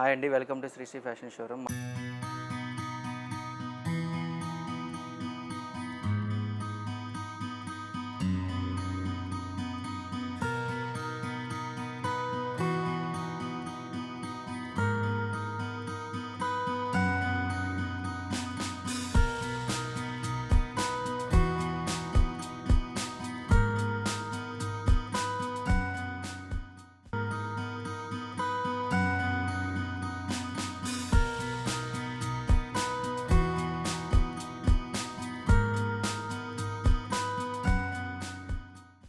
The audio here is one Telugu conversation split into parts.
హాయ్ అండి, welcome to Shri fashion showroom.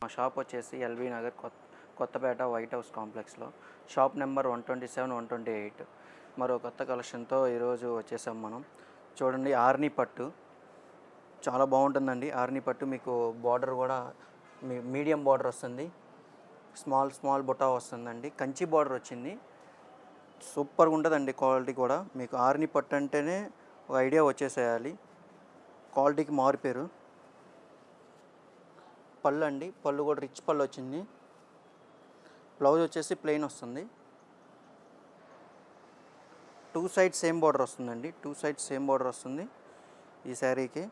మా షాప్ వచ్చేసి ఎల్బీ నగర్ కొత్తపేట వైట్ హౌస్ కాంప్లెక్స్లో షాప్ నెంబర్ 127, 128. మరో కొత్త కలెక్షన్తో ఈరోజు వచ్చేసాం మనం. చూడండి, ఆర్నీ పట్టు చాలా బాగుంటుందండి. ఆర్నీ పట్టు మీకు బార్డర్ కూడా మీడియం బార్డర్ వస్తుంది, స్మాల్ బుటా వస్తుందండి, కంచి బార్డర్ వచ్చింది. సూపర్గా ఉంటుందండి, క్వాలిటీ కూడా. మీకు ఆర్నీ పట్టు అంటేనే ఒక ఐడియా వచ్చేసేయాలి, క్వాలిటీకి మారిపోయారు. పళ్ళు అండి, పళ్ళు కూడా రిచ్ పళ్ళు వచ్చింది. బ్లౌజ్ వచ్చేసి ప్లెయిన్ వస్తుంది. టూ సైడ్స్ సేమ్ బార్డర్ వస్తుందండి, వస్తుంది ఈ శారీకి.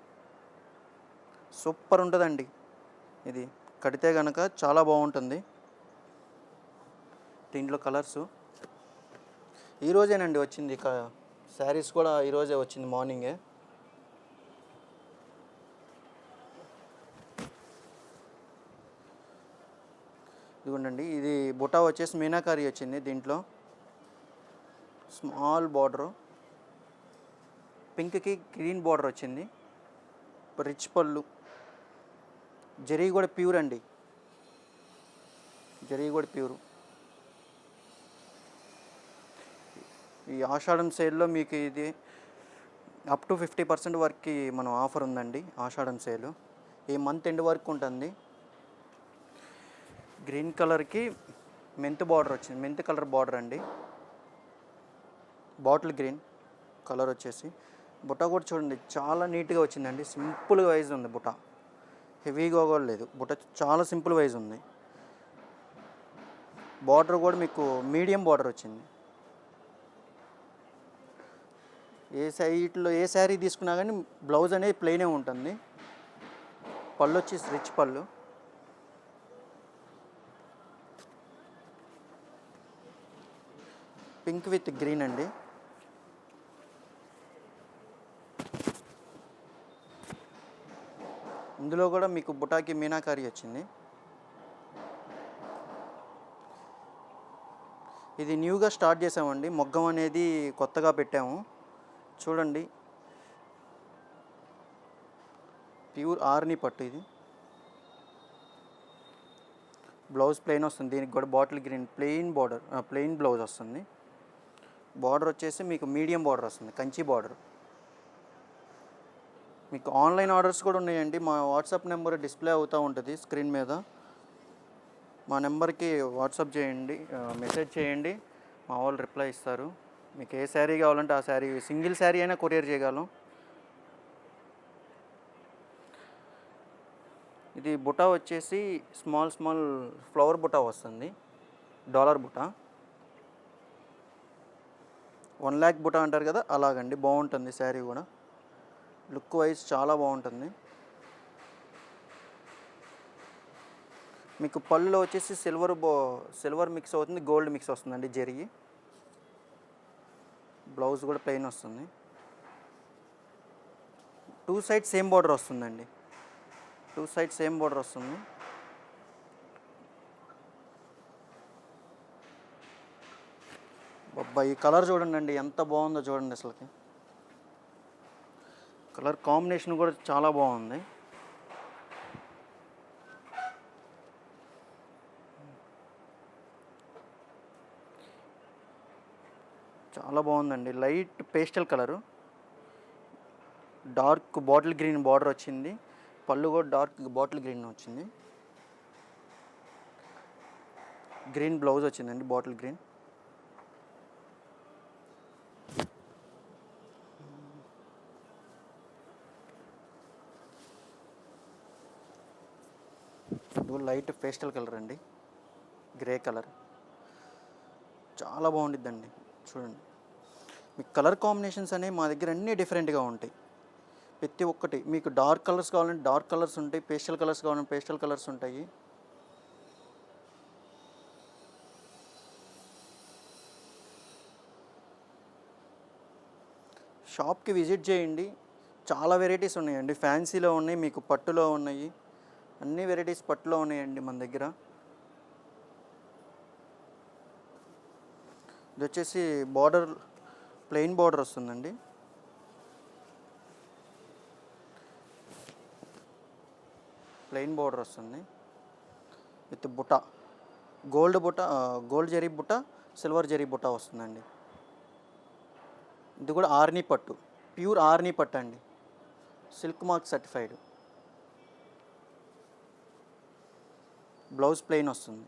సూపర్ ఉంటుందండి, ఇది కడితే కనుక చాలా బాగుంటుంది. దీంట్లో కలర్సు ఈరోజేనండి వచ్చింది, శారీస్ కూడా ఈరోజే వచ్చింది మార్నింగే. ఇదిగోండి, ఇది బుటా వచ్చేసి మీనాకారి వచ్చింది. దీంట్లో స్మాల్ బార్డరు, పింక్కి గ్రీన్ బార్డర్ వచ్చింది. రిచ్ పళ్ళు, జరీ కూడా ప్యూర్ అండి, ఈ ఆషాఢం సేల్లో మీకు ఇది అప్ టు 50% వరకు మనం ఆఫర్ ఉందండి. ఆషాఢం సేలు ఈ మంత్ ఎండ్ వరకు ఉంటుంది. గ్రీన్ కలర్కి మెంత్ బార్డర్ వచ్చింది, మెంత్ కలర్ బార్డర్ అండి. బాటిల్ గ్రీన్ కలర్ వచ్చేసి బుట్ట కూడా చూడండి, చాలా నీట్గా వచ్చిందండి. సింపుల్ వైజ్ ఉంది బుట్ట, హెవీగా కూడా లేదు. బుట్ట చాలా సింపుల్ వైజ్ ఉంది. బార్డర్ కూడా మీకు మీడియం బార్డర్ వచ్చింది. ఏ శారీ తీసుకున్నా కానీ బ్లౌజ్ అనేది ప్లెయినే ఉంటుంది. పళ్ళు వచ్చేసి రిచ్ పళ్ళు. పింక్ విత్ గ్రీన్ అండి. ఇందులో కూడా మీకు బుటాకి మీనాకారి వచ్చింది. ఇది న్యూగా స్టార్ట్ చేసామండి, మొగ్గం అనేది కొత్తగా పెట్టాము. చూడండి, ప్యూర్ ఆర్నీ పట్టు. ఇది బ్లౌజ్ ప్లెయిన్ వస్తుంది, దీనికి కూడా బాటిల్ గ్రీన్ ప్లెయిన్ బ్లౌజ్ వస్తుంది. బార్డర్ వచ్చేసి మీకు మీడియం బార్డర్ వస్తుంది, కంచి బార్డర్. మీకు ఆన్లైన్ ఆర్డర్స్ కూడా ఉన్నాయండి. మా వాట్సాప్ నెంబర్ డిస్ప్లే అవుతూ ఉంటుంది స్క్రీన్ మీద. మా నెంబర్కి వాట్సాప్ చేయండి, మెసేజ్ చేయండి, మా వాళ్ళు రిప్లై ఇస్తారు. మీకు ఏ శారీ కావాలంటే ఆ శారీ, సింగిల్ శారీ అయినా కొరియర్ చేయగలం. ఇది బుటా వచ్చేసి స్మాల్ ఫ్లవర్ బుటా వస్తుంది, డాలర్ బుటా. 1 lakh బుటా అంటారు కదా, అలాగండి. బాగుంటుంది శారీ కూడా, లుక్ వైజ్ చాలా బాగుంటుంది. మీకు పళ్ళులో వచ్చేసి సిల్వర్ మిక్స్ అవుతుంది, గోల్డ్ మిక్స్ వస్తుందండి జరిగి. బ్లౌజ్ కూడా ప్లెయిన్ వస్తుంది. టూ సైడ్స్ సేమ్ బార్డర్ వస్తుందండి, ఈ కలర్ చూడండి ఎంత బాగుందో చూడండి. అసలుకి కలర్ కాంబినేషన్ కూడా చాలా బాగుంది. చాలా బాగుందండి. Light pastel colour, dark bottle green border వచ్చింది. పళ్ళు కూడా డార్క్ బాటిల్ గ్రీన్ వచ్చింది. గ్రీన్ బ్లౌజ్ వచ్చిందండి, bottle green. Light pastel colour అండి, గ్రే కలర్. చాలా బాగుండిద్దండి, చూడండి, మీకు కలర్ కాంబినేషన్స్ అనేవి మా దగ్గర అన్నీ డిఫరెంట్గా ఉంటాయి. ప్రతి ఒక్కటి మీకు డార్క్ కలర్స్ కావాలంటే డార్క్ కలర్స్ ఉంటాయి, పేస్టల్ కలర్స్ కావాలంటే పేస్టల్ కలర్స్ ఉంటాయి. షాప్కి విజిట్ చేయండి, చాలా వెరైటీస్ ఉన్నాయండి. ఫ్యాన్సీలో ఉన్నాయి, మీకు పట్టులో ఉన్నాయి, అన్ని వెరైటీస్ పట్టులో ఉన్నాయండి మన దగ్గర. ఇది వచ్చేసి బార్డర్ ప్లెయిన్ బార్డర్ వస్తుందండి. ప్లెయిన్ బార్డర్ వస్తుంది విత్ బుట్ట, గోల్డ్ బుట్ట, గోల్డ్ జరీ బుట్ట, సిల్వర్ జరీ బుట్ట వస్తుందండి. ఇది కూడా ఆర్నీ పట్టు, ప్యూర్ ఆర్నీ పట్టు అండి, silk mark certified. Blouse plain వస్తుంది.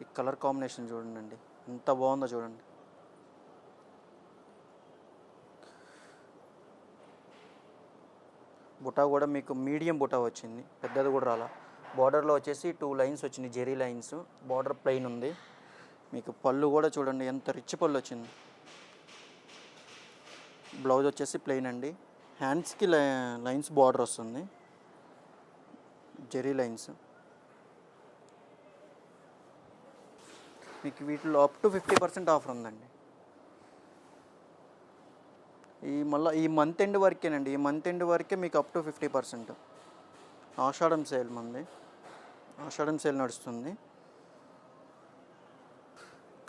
ఈ కలర్ కాంబినేషన్ చూడండి, ఎంత బాగుందో చూడండి. బుటా కూడా మీకు మీడియం బుటా వచ్చింది, పెద్దది కూడా రాలా. బార్డర్లో వచ్చేసి 2 లైన్స్ వచ్చినాయి, జెరీ లైన్స్. బార్డర్ ప్లెయిన్ ఉంది. మీకు పళ్ళు కూడా చూడండి ఎంత రిచ్ పళ్ళు వచ్చింది. బ్లౌజ్ వచ్చేసి ప్లెయిన్ అండి. హ్యాండ్స్కి లైన్స్ బార్డర్ వస్తుంది, జెరీ లైన్స్. మీకు వీటిలో అప్ టు 50% ఆఫర్ ఉందండి. ఈ మంత్ ఎండ్ వరకేనండి, ఈ మంత్ ఎండ్ వరకే మీకు అప్ టు 50%. ఆషాఢం సేల్ మంది, ఆషాఢం సేల్ నడుస్తుంది.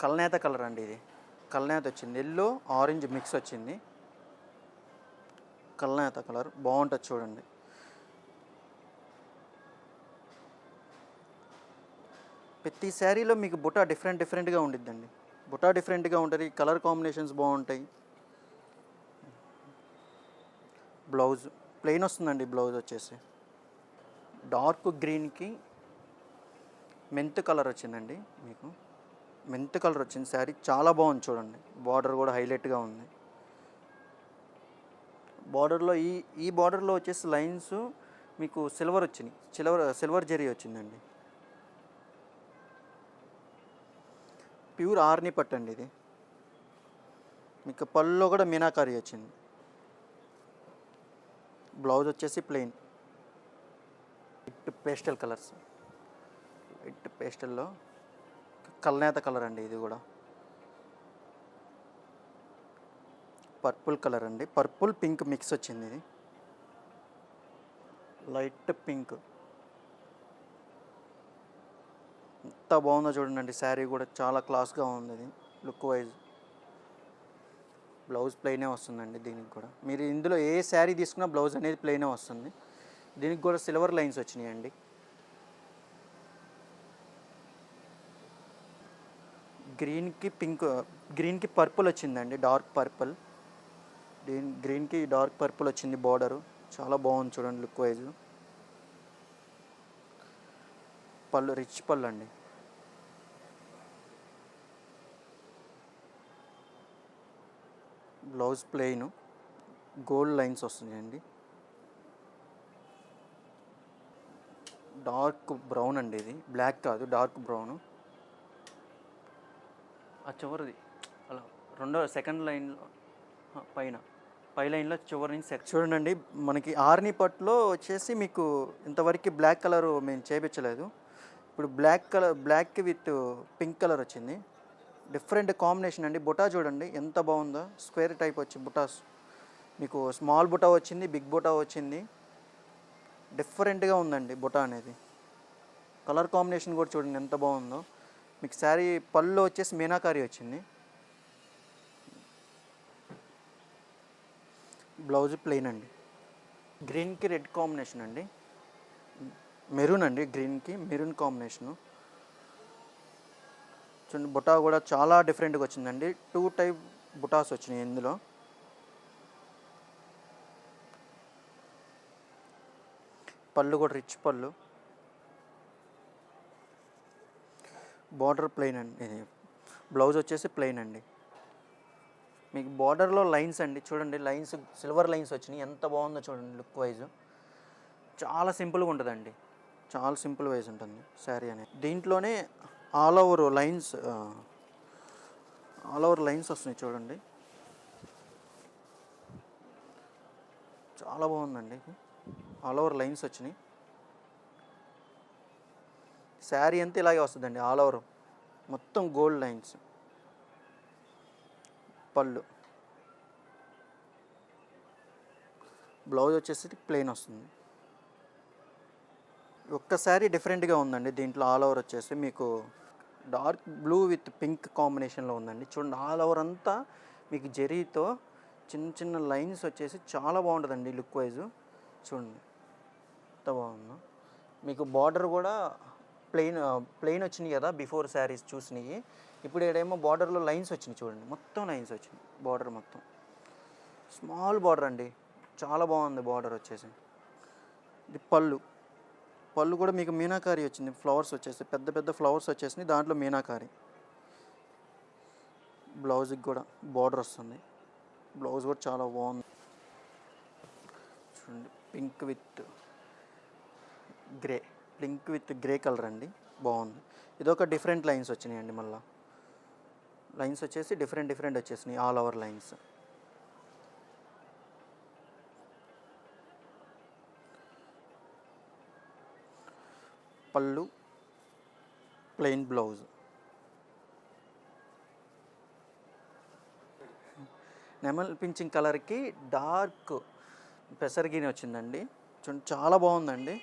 కల్నేత కలర్ అండి, ఇది కల్నేత వచ్చింది, ఎల్లో ఆరెంజ్ మిక్స్ వచ్చింది. కల్నేత కలర్ బాగుంటుంది చూడండి. ప్రతి శారీలో మీకు బుటా డిఫరెంట్గా ఉండిద్దండి. బుటా డిఫరెంట్గా ఉంటుంది, కలర్ కాంబినేషన్స్ బాగుంటాయి. బ్లౌజ్ ప్లెయిన్ వస్తుందండి. బ్లౌజ్ వచ్చేసి డార్క్ గ్రీన్కి మెంత్ కలర్ వచ్చిందండి. మీకు మెంత్ కలర్ వచ్చింది శారీ, చాలా బాగుంది చూడండి. బార్డర్ కూడా హైలైట్గా ఉంది. బార్డర్లో ఈ బార్డర్లో వచ్చేసి లైన్స్ మీకు సిల్వర్ వచ్చినాయి, సిల్వర్ జరీ వచ్చిందండి. ప్యూర్ ఆర్ని పట్టు అండి ఇది. మీకు పళ్ళులో కూడా మీనాకారి వచ్చింది. బ్లౌజ్ వచ్చేసి ప్లెయిన్. పేస్టల్ కలర్స్, వైట్ పేస్టల్లో కల్నేత కలర్ అండి. ఇది కూడా పర్పుల్ కలర్ అండి, పర్పుల్ పింక్ మిక్స్ వచ్చింది. ఇది లైట్ పింక్. ఎంత బాగుందో చూడండి. శారీ కూడా చాలా క్లాస్గా ఉంది. ఇది లుక్ వైజ్. బ్లౌజ్ ప్లెయినే వస్తుందండి దీనికి కూడా. మీరు ఇందులో ఏ శారీ తీసుకున్నా బ్లౌజ్ అనేది ప్లెయినే వస్తుంది. దీనికి కూడా సిల్వర్ లైన్స్ వచ్చినాయండి. గ్రీన్కి పర్పుల్ వచ్చిందండి, డార్క్ పర్పుల్. గ్రీన్కి డార్క్ పర్పుల్ వచ్చింది బార్డరు, చాలా బాగుంది చూడండి లుక్ వైజ్. పళ్ళు రిచ్ పళ్ళు అండి. బ్లౌజ్ ప్లెయిన్, గోల్డ్ లైన్స్ వస్తున్నాయండి. డార్క్ బ్రౌన్ అండి, ఇది బ్లాక్ కాదు, డార్క్ బ్రౌన్. ఆ చివరిది అలా సెకండ్ లైన్లో పై లైన్లో చివరి నుంచి చూడండి. మనకి ఆర్ని పట్టులో వచ్చేసి మీకు ఇంతవరకు బ్లాక్ కలర్ మేము చేయించలేదు. ఇప్పుడు బ్లాక్ విత్ పింక్ కలర్ వచ్చింది. డిఫరెంట్ కాంబినేషన్ అండి. బుటా చూడండి ఎంత బాగుందో, స్క్వేర్ టైప్ వచ్చి బుటాస్. మీకు స్మాల్ బుటా వచ్చింది, బిగ్ బుటా వచ్చింది. డిఫరెంట్గా ఉందండి బుటా అనేది. కలర్ కాంబినేషన్ కూడా చూడండి ఎంత బాగుందో. మీకు శారీ పళ్ళు వచ్చేసి మీనాకారి వచ్చింది. బ్లౌజ్ ప్లెయిన్ అండి. గ్రీన్కి రెడ్ కాంబినేషన్ అండి, మెరూన్ అండి. గ్రీన్కి మెరూన్ కాంబినేషను చూడండి. బుటా కూడా చాలా డిఫరెంట్గా వచ్చిందండి. 2 టైప్ బుటాస్ వచ్చినాయి ఇందులో. పళ్ళు కూడా రిచ్ పళ్ళు. బార్డర్ ప్లెయిన్ అండి, ఇది బ్లౌజ్ వచ్చేసి ప్లెయిన్ అండి. మీకు బార్డర్లో లైన్స్ అండి, చూడండి లైన్స్, సిల్వర్ లైన్స్ వచ్చినాయి, ఎంత బాగుందో చూడండి. లుక్ వైజ్ చాలా సింపుల్గా ఉంటుందండి, చాలా సింపుల్ వైజ్ ఉంటుంది శారీ అనేది. దీంట్లోనే ఆల్ ఓవర్ లైన్స్, వస్తున్నాయి చూడండి, చాలా బాగుందండి. ఆల్ ఓవర్ లైన్స్ వచ్చినాయి. శారీ అంతా ఇలాగే వస్తుందండి, ఆల్ ఓవర్ మొత్తం గోల్డ్ లైన్స్. పళ్ళు, బ్లౌజ్ వచ్చేసి ప్లెయిన్ వస్తుంది. ఒక్కసారి డిఫరెంట్గా ఉందండి. దీంట్లో ఆల్ ఓవర్ వచ్చేసి మీకు డార్క్ బ్లూ విత్ పింక్ కాంబినేషన్లో ఉందండి. చూడండి ఆల్ ఓవర్ అంతా మీకు జరీతో చిన్న చిన్న లైన్స్ వచ్చేసి చాలా బాగుంటుందండి లుక్ వైజ్. చూడండి ఎంత బాగుందో. మీకు బార్డర్ కూడా ప్లెయిన్ వచ్చినాయి కదా బిఫోర్ శారీస్ చూసినాయి. ఇప్పుడు ఏడేమో బార్డర్లో లైన్స్ వచ్చినాయి చూడండి, మొత్తం లైన్స్ వచ్చినాయి. బార్డర్ మొత్తం స్మాల్ బార్డర్ అండి, చాలా బాగుంది బార్డర్ వచ్చేసి. ఇది పళ్ళు కూడా మీకు మీనాకారి వచ్చింది, ఫ్లవర్స్ వచ్చేసి పెద్ద పెద్ద ఫ్లవర్స్ వచ్చేసినాయి, దాంట్లో మీనాకారి. బ్లౌజ్కి కూడా బార్డర్ వస్తుంది, బ్లౌజ్ కూడా చాలా బాగుంది. చూడండి పింక్ విత్ గ్రే కలర్ అండి, బాగుంది. ఇదొక డిఫరెంట్ లైన్స్ వచ్చినాయండి. మళ్ళీ లైన్స్ వచ్చేసి డిఫరెంట్ వచ్చేసినాయి, ఆల్ ఓవర్ లైన్స్. పళ్ళు, ప్లెయిన్ బ్లౌజ్. నెమల్ పింఛింగ్ కలర్కి డార్క్ పెసరగిని వచ్చిందండి. చూడండి చాలా బాగుందండి.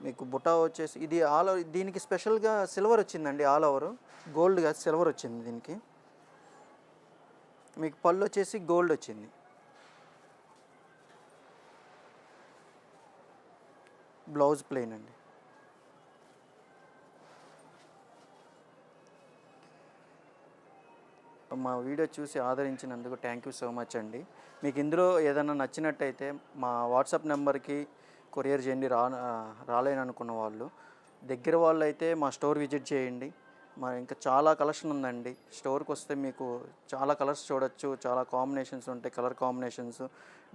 మీకు బుటా వచ్చేసి ఇది ఆల్ ఓవర్, దీనికి స్పెషల్గా సిల్వర్ వచ్చిందండి, ఆల్ ఓవర్ గోల్డ్ కాదు సిల్వర్ వచ్చింది దీనికి. మీకు పళ్ళు వచ్చేసి గోల్డ్ వచ్చింది. బ్లౌజ్ ప్లెయిన్ అండి. మా వీడియో చూసి ఆదరించినందుకు థ్యాంక్ యూ సో మచ్ అండి. మీకు ఇందులో ఏదైనా నచ్చినట్టయితే మా వాట్సాప్ నెంబర్కి కొరియర్ చేయండి. రాలేననుకున్న వాళ్ళు, దగ్గర వాళ్ళు అయితే మా స్టోర్ విజిట్ చేయండి. ఇంకా చాలా కలెక్షన్ ఉందండి. స్టోర్కి వస్తే మీకు చాలా కలర్స్ చూడొచ్చు, చాలా కాంబినేషన్స్ ఉంటాయి, కలర్ కాంబినేషన్స్,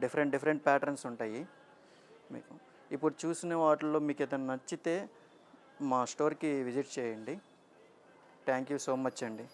డిఫరెంట్ ప్యాటర్న్స్ ఉంటాయి. మీకు ఇప్పుడు చూసిన వాటిల్లో మీకు ఏదైనా నచ్చితే మా స్టోర్కి విజిట్ చేయండి. థ్యాంక్ యూ సో మచ్ అండి.